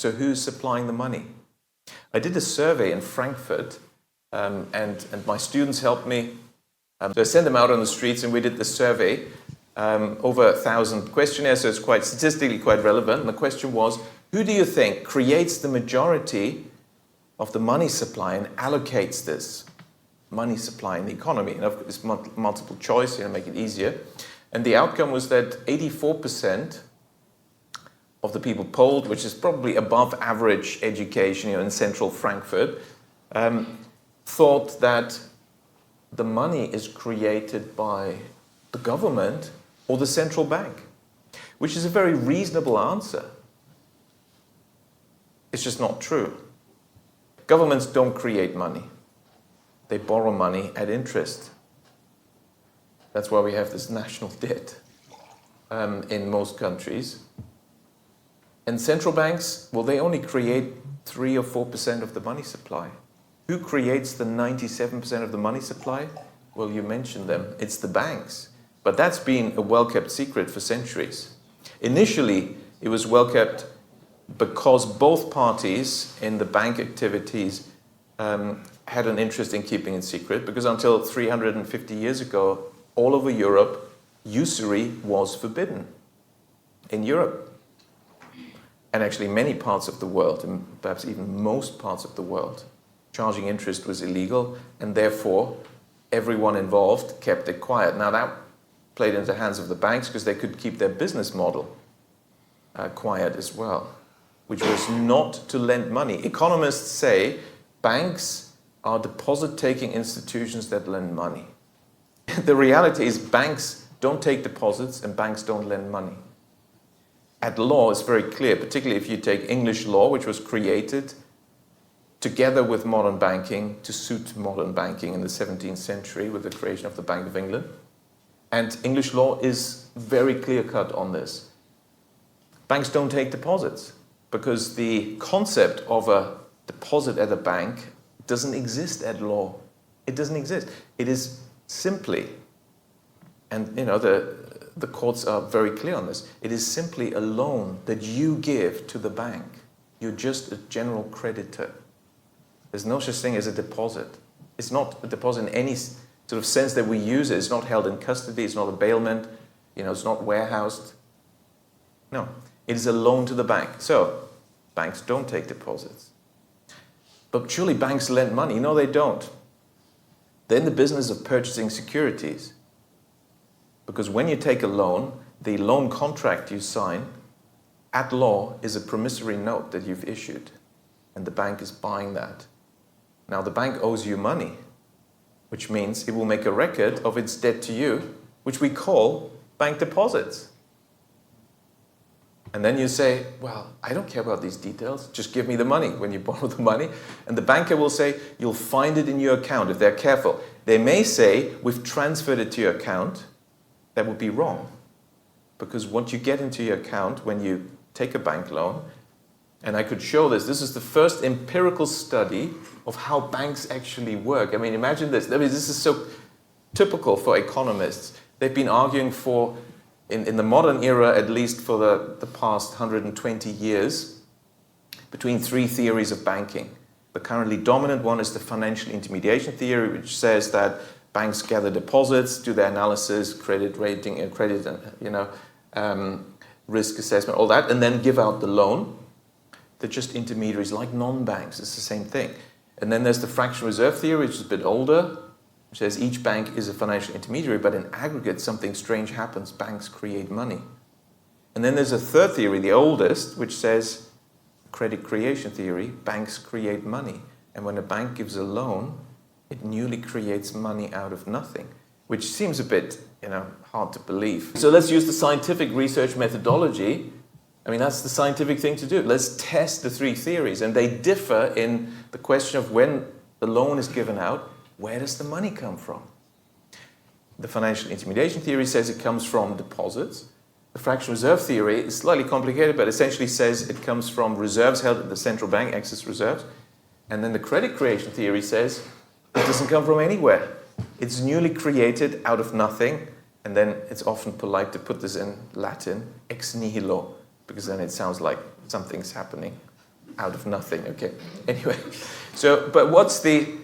So who's supplying the money? I did a survey in Frankfurt, and my students helped me. So I sent them out on the streets, and we did the survey, over 1,000 questionnaires, so it's quite statistically quite relevant. And the question was, who do you think creates the majority of the money supply and allocates this money supply in the economy? And it's multiple choice, make it easier. And the outcome was that 84% of the people polled, which is probably above average education in central Frankfurt, thought that the money is created by the government or the central bank, which is a very reasonable answer. It's just not true. Governments don't create money. They borrow money at interest. That's why we have this national debt in most countries. And central banks, well, they only create 3 or 4% of the money supply. Who creates the 97% of the money supply? Well, you mentioned them. It's the banks. But that's been a well-kept secret for centuries. Initially, it was well-kept because both parties in the bank activities had an interest in keeping it secret, because until 350 years ago, all over Europe, usury was forbidden in Europe. And actually many parts of the world, and perhaps even most parts of the world, charging interest was illegal, and therefore everyone involved kept it quiet. Now that played into the hands of the banks because they could keep their business model quiet as well, which was not to lend money. Economists say banks are deposit-taking institutions that lend money. The reality is banks don't take deposits and banks don't lend money. At law, it's very clear, particularly if you take English law, which was created together with modern banking to suit modern banking in the 17th century with the creation of the Bank of England. And English law is very clear-cut on this. Banks don't take deposits because the concept of a deposit at a bank doesn't exist at law. It doesn't exist. It is simply, and the courts are very clear on this, it is simply a loan that you give to the bank. You're just a general creditor. There's no such thing as a deposit. It's not a deposit in any sort of sense that we use it. It's not held in custody. It's not a bailment. It's not warehoused. No, it is a loan to the bank. So banks don't take deposits. But surely banks lend money. No, they don't. They're in the business of purchasing securities. Because when you take a loan, the loan contract you sign at law is a promissory note that you've issued. And the bank is buying that. Now the bank owes you money, which means it will make a record of its debt to you, which we call bank deposits. And then you say, well, I don't care about these details. Just give me the money when you borrow the money. And the banker will say, you'll find it in your account if they're careful. They may say, we've transferred it to your account. That would be wrong. Because what you get into your account when you take a bank loan, and I could show this is the first empirical study of how banks actually work. I mean, imagine this. This is so typical for economists. They've been arguing for, in the modern era, at least for the past 120 years, between 3 theories of banking. The currently dominant one is the financial intermediation theory, which says that banks gather deposits, do their analysis, credit rating, risk assessment, all that, and then give out the loan. They're just intermediaries like non-banks. It's the same thing. And then there's the fractional reserve theory, which is a bit older, which says each bank is a financial intermediary, but in aggregate something strange happens. Banks create money. And then there's a third theory, the oldest, which says credit creation theory, banks create money. And when a bank gives a loan, it newly creates money out of nothing, which seems a bit, hard to believe. So let's use the scientific research methodology. I mean, that's the scientific thing to do. Let's test the 3 theories, and they differ in the question of when the loan is given out, where does the money come from? The financial intermediation theory says it comes from deposits. The fractional reserve theory is slightly complicated, but essentially says it comes from reserves held at the central bank, excess reserves. And then the credit creation theory says it doesn't come from anywhere. It's newly created out of nothing, and then it's often polite to put this in Latin, ex nihilo, because then it sounds like something's happening out of nothing. Okay. Anyway, so but what's the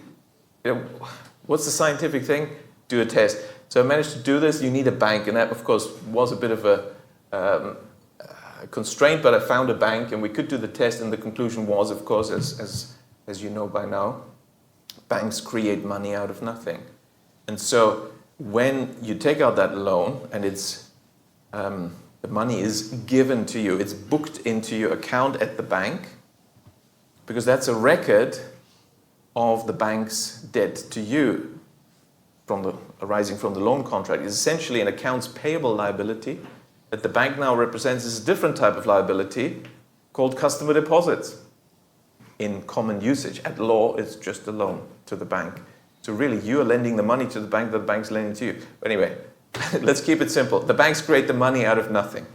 scientific thing? Do a test. So I managed to do this. You need a bank, and that, of course, was a bit of a constraint. But I found a bank, and we could do the test. And the conclusion was, of course, as you know by now, banks create money out of nothing. And so when you take out that loan, and it's the money is given to you, it's booked into your account at the bank, because that's a record of the bank's debt to you arising from the loan contract. It's essentially an accounts payable liability that the bank now represents as a different type of liability called customer deposits. In common usage, at law, it's just a loan to the bank. So really, you are lending the money to the bank, the bank's lending to you. But anyway, let's keep it simple. The banks create the money out of nothing.